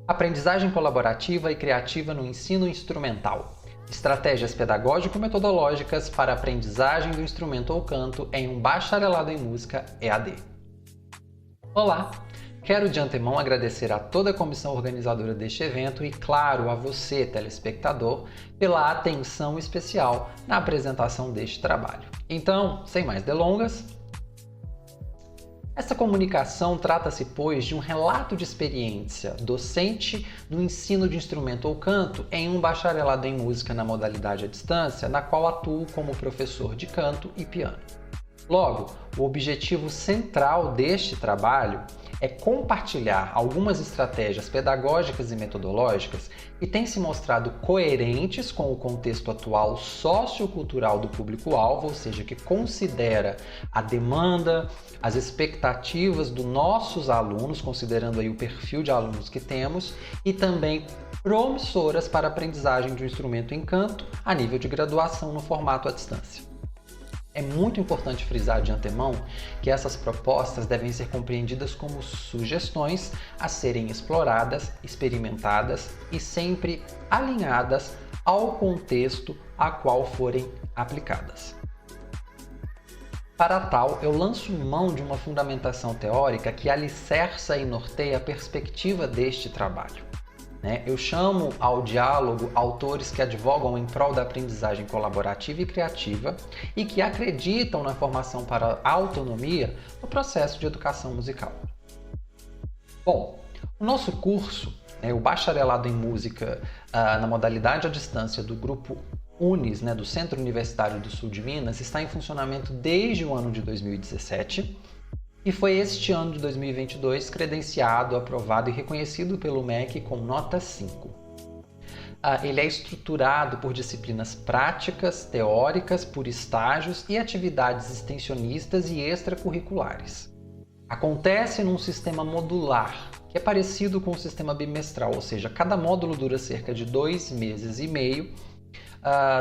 Aprendizagem colaborativa e criativa no ensino instrumental. Estratégias pedagógico-metodológicas para a aprendizagem do instrumento ou canto em um bacharelado em música EAD. Olá! Quero de antemão agradecer a toda a comissão organizadora deste evento e, claro, a você, telespectador, pela atenção especial na apresentação deste trabalho. Então, sem mais delongas, essa comunicação trata-se, pois, de um relato de experiência docente no ensino de instrumento ou canto em um bacharelado em música na modalidade à distância, na qual atuo como professor de canto e piano. Logo, o objetivo central deste trabalho é compartilhar algumas estratégias pedagógicas e metodológicas que têm se mostrado coerentes com o contexto atual sociocultural do público-alvo, ou seja, que considera a demanda, as expectativas dos nossos alunos, considerando aí o perfil de alunos que temos, e também promissoras para a aprendizagem de um instrumento em canto a nível de graduação no formato à distância. É muito importante frisar de antemão que essas propostas devem ser compreendidas como sugestões a serem exploradas, experimentadas e sempre alinhadas ao contexto a qual forem aplicadas. Para tal, eu lanço mão de uma fundamentação teórica que alicerça e norteia a perspectiva deste trabalho. Eu chamo ao diálogo autores que advogam em prol da aprendizagem colaborativa e criativa e que acreditam na formação para a autonomia no processo de educação musical. Bom, o nosso curso, o Bacharelado em Música na modalidade à distância do Grupo UNES, do Centro Universitário do Sul de Minas, está em funcionamento desde o ano de 2017. E foi este ano de 2022 credenciado, aprovado e reconhecido pelo MEC com nota 5. Ele é estruturado por disciplinas práticas, teóricas, por estágios e atividades extensionistas e extracurriculares. Acontece num sistema modular, que é parecido com o sistema bimestral, ou seja, cada módulo dura cerca de 2 meses e meio,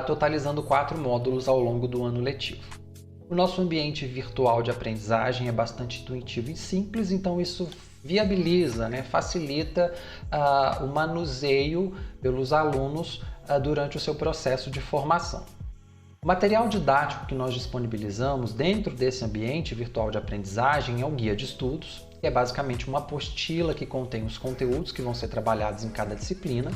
totalizando 4 módulos ao longo do ano letivo. O nosso ambiente virtual de aprendizagem é bastante intuitivo e simples, então isso viabiliza, facilita o manuseio pelos alunos durante o seu processo de formação. O material didático que nós disponibilizamos dentro desse ambiente virtual de aprendizagem é o Guia de Estudos, que é basicamente uma apostila que contém os conteúdos que vão ser trabalhados em cada disciplina,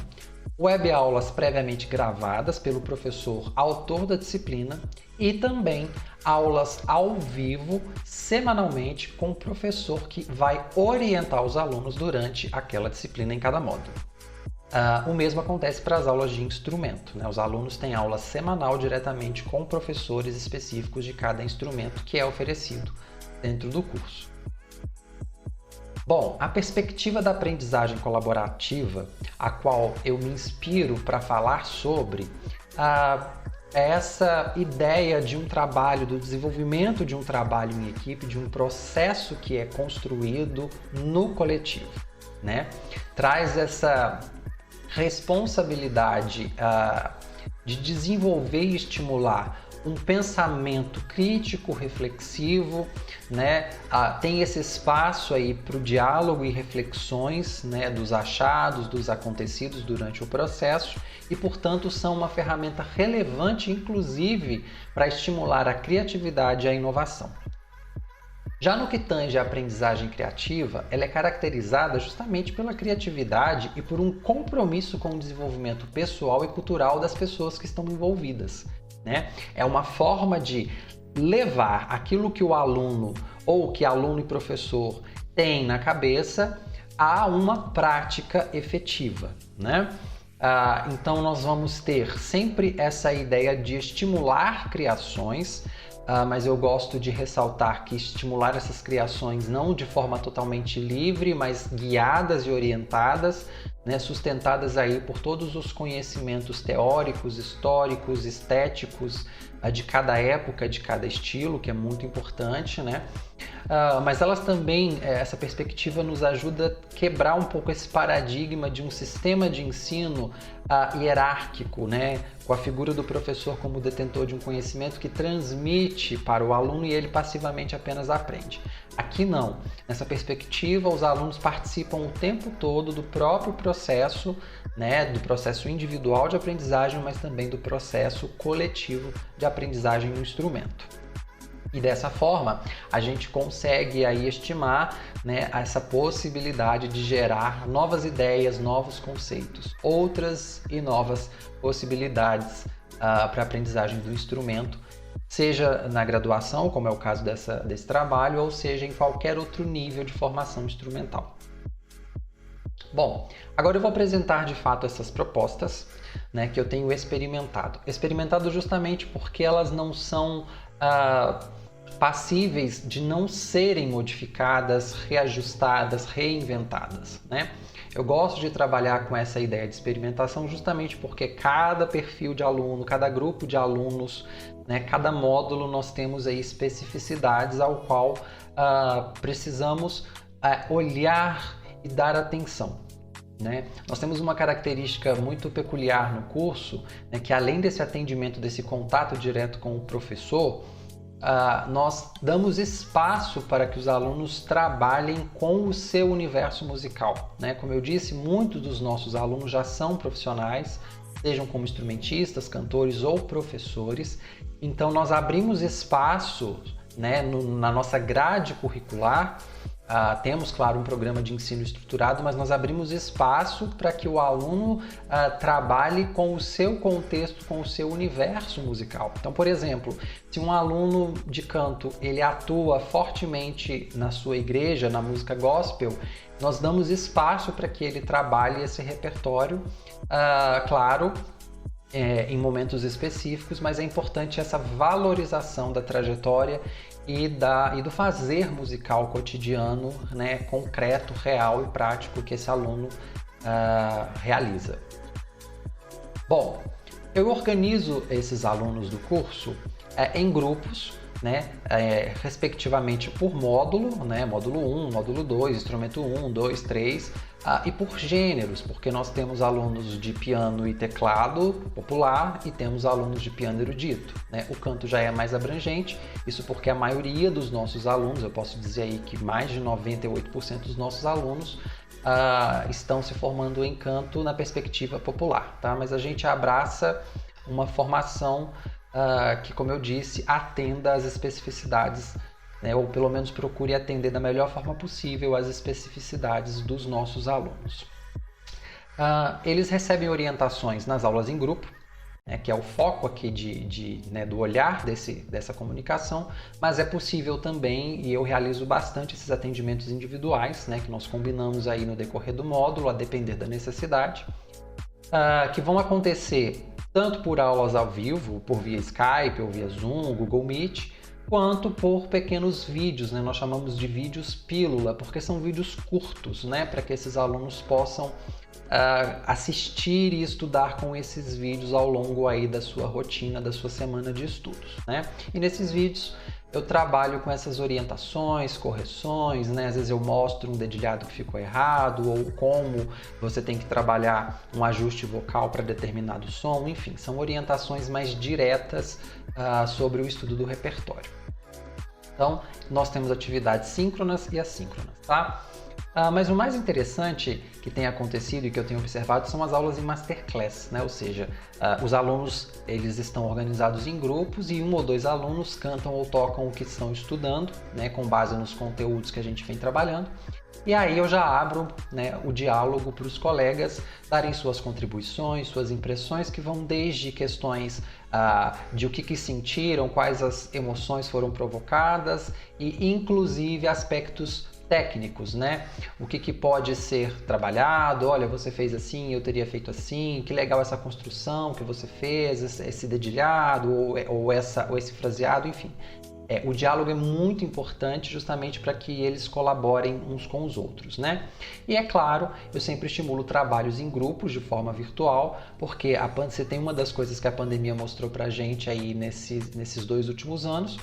web-aulas previamente gravadas pelo professor autor da disciplina e também aulas ao vivo semanalmente com o professor que vai orientar os alunos durante aquela disciplina em cada módulo. O mesmo acontece para as aulas de instrumento. Os alunos têm aula semanal diretamente com professores específicos de cada instrumento que é oferecido dentro do curso. Bom, a perspectiva da aprendizagem colaborativa, a qual eu me inspiro para falar sobre, é essa ideia de um trabalho, do desenvolvimento de um trabalho em equipe, de um processo que é construído no coletivo. Traz essa responsabilidade de desenvolver e estimular um pensamento crítico, reflexivo, tem esse espaço aí para o diálogo e reflexões, dos achados, dos acontecidos durante o processo e, portanto, são uma ferramenta relevante, inclusive, para estimular a criatividade e a inovação. Já no que tange à aprendizagem criativa, ela é caracterizada justamente pela criatividade e por um compromisso com o desenvolvimento pessoal e cultural das pessoas que estão envolvidas. É uma forma de levar aquilo que o aluno ou que aluno e professor tem na cabeça a uma prática efetiva. Então nós vamos ter sempre essa ideia de estimular criações, mas eu gosto de ressaltar que estimular essas criações não de forma totalmente livre, mas guiadas e orientadas, sustentadas aí por todos os conhecimentos teóricos, históricos, estéticos de cada época, de cada estilo, que é muito importante, né? Mas elas também, essa perspectiva nos ajuda a quebrar um pouco esse paradigma de um sistema de ensino hierárquico, né? Com a figura do professor como detentor de um conhecimento que transmite para o aluno e ele passivamente apenas aprende. Aqui não. Nessa perspectiva, os alunos participam o tempo todo do próprio processo, né? Do processo individual de aprendizagem, mas também do processo coletivo de aprendizagem no instrumento. E dessa forma, a gente consegue aí estimar, né, essa possibilidade de gerar novas ideias, novos conceitos, outras e novas possibilidades para a aprendizagem do instrumento, seja na graduação, como é o caso desse trabalho, ou seja em qualquer outro nível de formação instrumental. Bom, agora eu vou apresentar de fato essas propostas, né, que eu tenho experimentado. Experimentado justamente porque elas não são passíveis de não serem modificadas, reajustadas, reinventadas, né? Eu gosto de trabalhar com essa ideia de experimentação justamente porque cada perfil de aluno, cada grupo de alunos, né, cada módulo nós temos aí especificidades ao qual precisamos olhar e dar atenção. Né? Nós temos uma característica muito peculiar no curso, né, que além desse atendimento, desse contato direto com o professor, nós damos espaço para que os alunos trabalhem com o seu universo musical. Né? Como eu disse, muitos dos nossos alunos já são profissionais, sejam como instrumentistas, cantores ou professores, então nós abrimos espaço, né, na nossa grade curricular. Temos, claro, um programa de ensino estruturado, mas nós abrimos espaço para que o aluno trabalhe com o seu contexto, com o seu universo musical. Então, por exemplo, se um aluno de canto ele atua fortemente na sua igreja, na música gospel, nós damos espaço para que ele trabalhe esse repertório, claro, em momentos específicos, mas é importante essa valorização da trajetória e do fazer musical cotidiano, né, concreto, real e prático que esse aluno realiza. Bom, eu organizo esses alunos do curso em grupos, né, respectivamente por módulo, né, módulo 1, módulo 2, instrumento 1, 2, 3, e por gêneros, porque nós temos alunos de piano e teclado popular e temos alunos de piano erudito. Né? O canto já é mais abrangente, isso porque a maioria dos nossos alunos, eu posso dizer aí que mais de 98% dos nossos alunos estão se formando em canto na perspectiva popular, tá? Mas a gente abraça uma formação que, como eu disse, atenda às especificidades, né, ou pelo menos procure atender da melhor forma possível às especificidades dos nossos alunos. Eles recebem orientações nas aulas em grupo, né, que é o foco aqui do olhar dessa comunicação, mas é possível também, e eu realizo bastante esses atendimentos individuais, né, que nós combinamos aí no decorrer do módulo, a depender da necessidade, que vão acontecer tanto por aulas ao vivo, por via Skype ou via Zoom, Google Meet, quanto por pequenos vídeos, né? Nós chamamos de vídeos pílula, porque são vídeos curtos, né? Para que esses alunos possam assistir e estudar com esses vídeos ao longo aí da sua rotina, da sua semana de estudos, né? E nesses vídeos eu trabalho com essas orientações, correções, né? Às vezes eu mostro um dedilhado que ficou errado ou como você tem que trabalhar um ajuste vocal para determinado som, enfim, são orientações mais diretas sobre o estudo do repertório. Então, nós temos atividades síncronas e assíncronas, tá? Mas o mais interessante que tem acontecido e que eu tenho observado são as aulas em masterclass, né? Ou seja, os alunos eles estão organizados em grupos e um ou dois alunos cantam ou tocam o que estão estudando, né? Com base nos conteúdos que a gente vem trabalhando. E aí eu já abro, né, o diálogo para os colegas darem suas contribuições, suas impressões, que vão desde questões de o que sentiram, quais as emoções foram provocadas e inclusive aspectos técnicos, né? O que pode ser trabalhado, olha, você fez assim, eu teria feito assim, que legal essa construção que você fez, esse dedilhado ou esse fraseado, enfim. O diálogo é muito importante justamente para que eles colaborem uns com os outros, né? E é claro, eu sempre estimulo trabalhos em grupos de forma virtual, porque você tem uma das coisas que a pandemia mostrou para a gente aí nesses 2 últimos anos,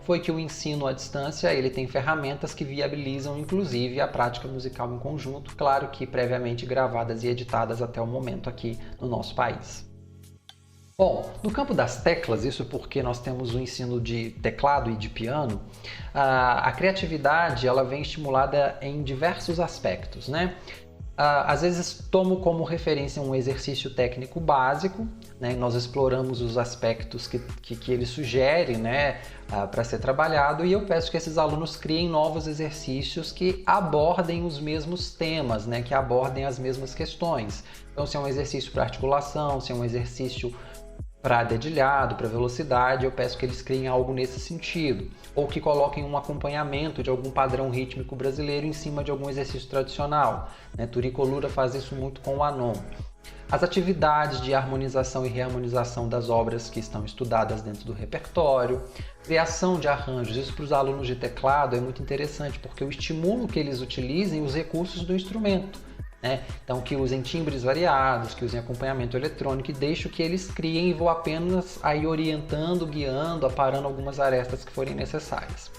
foi que o ensino à distância ele tem ferramentas que viabilizam inclusive a prática musical em conjunto, claro que previamente gravadas e editadas até o momento aqui no nosso país. Bom, no campo das teclas, isso porque nós temos o ensino de teclado e de piano, a criatividade ela vem estimulada em diversos aspectos, né? Às vezes tomo como referência um exercício técnico básico, né? Nós exploramos os aspectos que ele sugere, né? Para ser trabalhado, e eu peço que esses alunos criem novos exercícios que abordem os mesmos temas, né? Que abordem as mesmas questões. Então, se é um exercício para articulação, se é um exercício para dedilhado, para velocidade, eu peço que eles criem algo nesse sentido, ou que coloquem um acompanhamento de algum padrão rítmico brasileiro em cima de algum exercício tradicional, né? Turico Lura faz isso muito com o Anon. As atividades de harmonização e reharmonização das obras que estão estudadas dentro do repertório, criação de arranjos, isso para os alunos de teclado é muito interessante, porque eu estimulo que eles utilizem os recursos do instrumento, né? Então, que usem timbres variados, que usem acompanhamento eletrônico, e deixo que eles criem e vou apenas aí orientando, guiando, aparando algumas arestas que forem necessárias.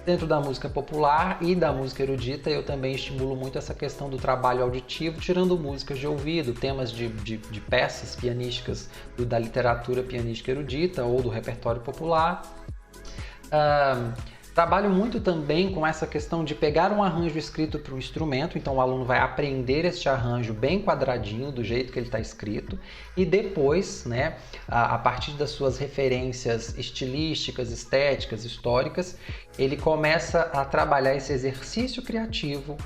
Dentro da música popular e da música erudita, eu também estimulo muito essa questão do trabalho auditivo, tirando músicas de ouvido, temas de peças pianísticas da literatura pianística erudita ou do repertório popular. Trabalho muito também com essa questão de pegar um arranjo escrito para o instrumento, então o aluno vai aprender este arranjo bem quadradinho, do jeito que ele está escrito, e depois, né, a partir das suas referências estilísticas, estéticas, históricas, ele começa a trabalhar esse exercício criativo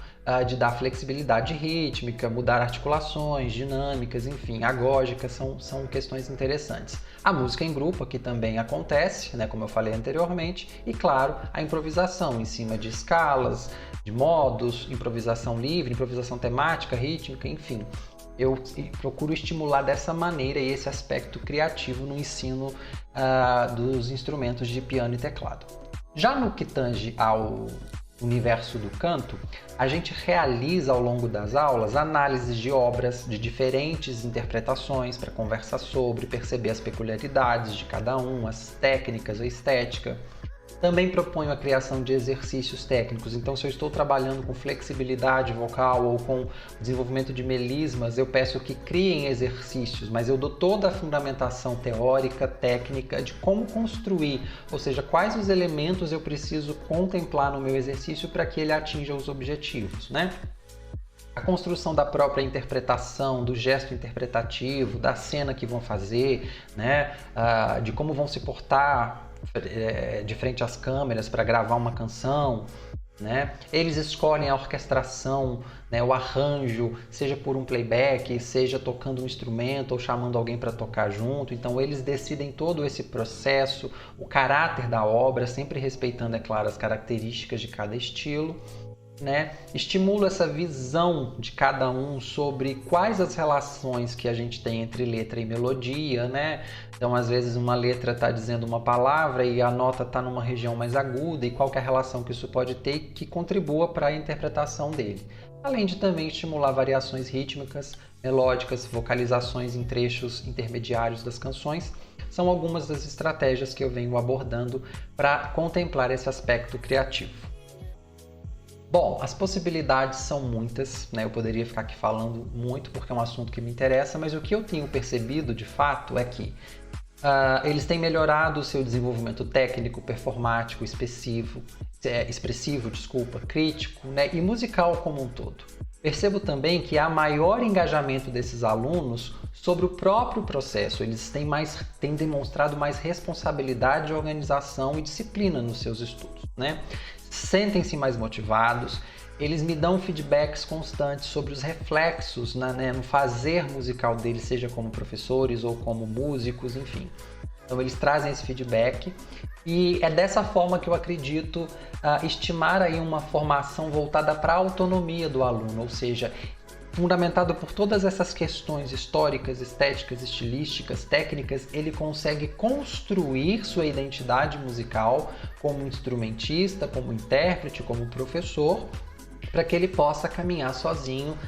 de dar flexibilidade rítmica, mudar articulações, dinâmicas, enfim, agógicas, são questões interessantes. A música em grupo aqui também acontece, né, como eu falei anteriormente, e claro, a improvisação em cima de escalas, de modos, improvisação livre, improvisação temática, rítmica, enfim. Eu procuro estimular dessa maneira esse aspecto criativo no ensino dos instrumentos de piano e teclado. Já no que tange ao universo do canto, a gente realiza ao longo das aulas análises de obras de diferentes interpretações para conversar sobre, perceber as peculiaridades de cada um, as técnicas, a estética. Também proponho a criação de exercícios técnicos, então se eu estou trabalhando com flexibilidade vocal ou com desenvolvimento de melismas, eu peço que criem exercícios, mas eu dou toda a fundamentação teórica, técnica de como construir, ou seja, quais os elementos eu preciso contemplar no meu exercício para que ele atinja os objetivos, né? A construção da própria interpretação, do gesto interpretativo, da cena que vão fazer, né? De como vão se portar de frente às câmeras para gravar uma canção, né? Eles escolhem a orquestração, né? O arranjo, seja por um playback, seja tocando um instrumento ou chamando alguém para tocar junto. Então eles decidem todo esse processo, o caráter da obra, sempre respeitando, é claro, as características de cada estilo, né? Estimulo essa visão de cada um sobre quais as relações que a gente tem entre letra e melodia, né? Então, às vezes, uma letra está dizendo uma palavra e a nota está numa região mais aguda, e qual que é a relação que isso pode ter que contribua para a interpretação dele. Além de também estimular variações rítmicas, melódicas, vocalizações em trechos intermediários das canções, são algumas das estratégias que eu venho abordando para contemplar esse aspecto criativo. Bom, as possibilidades são muitas, né? Eu poderia ficar aqui falando muito porque é um assunto que me interessa, mas o que eu tenho percebido de fato é que eles têm melhorado o seu desenvolvimento técnico, performático, expressivo, crítico, né? E musical como um todo. Percebo também que há maior engajamento desses alunos sobre o próprio processo, eles têm demonstrado mais responsabilidade, organização e disciplina nos seus estudos, né? Sentem-se mais motivados, eles me dão feedbacks constantes sobre os reflexos no fazer musical deles, seja como professores ou como músicos, enfim. Então eles trazem esse feedback e é dessa forma que eu acredito estimar aí uma formação voltada para a autonomia do aluno, ou seja, Fundamentado por todas essas questões históricas, estéticas, estilísticas, técnicas, ele consegue construir sua identidade musical como instrumentista, como intérprete, como professor, para que ele possa caminhar sozinho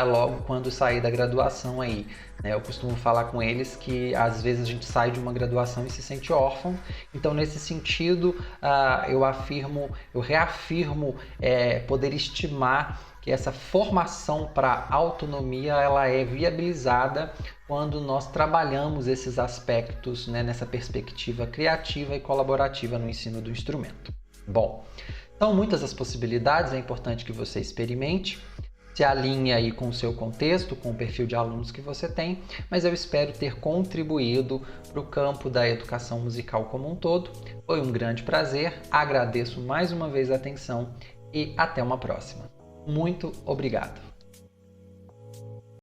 logo quando sair da graduação aí. Eu costumo falar com eles que às vezes a gente sai de uma graduação e se sente órfão. Então, nesse sentido, eu reafirmo poder estimar que essa formação para autonomia ela é viabilizada quando nós trabalhamos esses aspectos, né, nessa perspectiva criativa e colaborativa no ensino do instrumento. Bom, são muitas as possibilidades, é importante que você experimente, se alinhe aí com o seu contexto, com o perfil de alunos que você tem, mas eu espero ter contribuído para o campo da educação musical como um todo. Foi um grande prazer, agradeço mais uma vez a atenção e até uma próxima. Muito obrigado!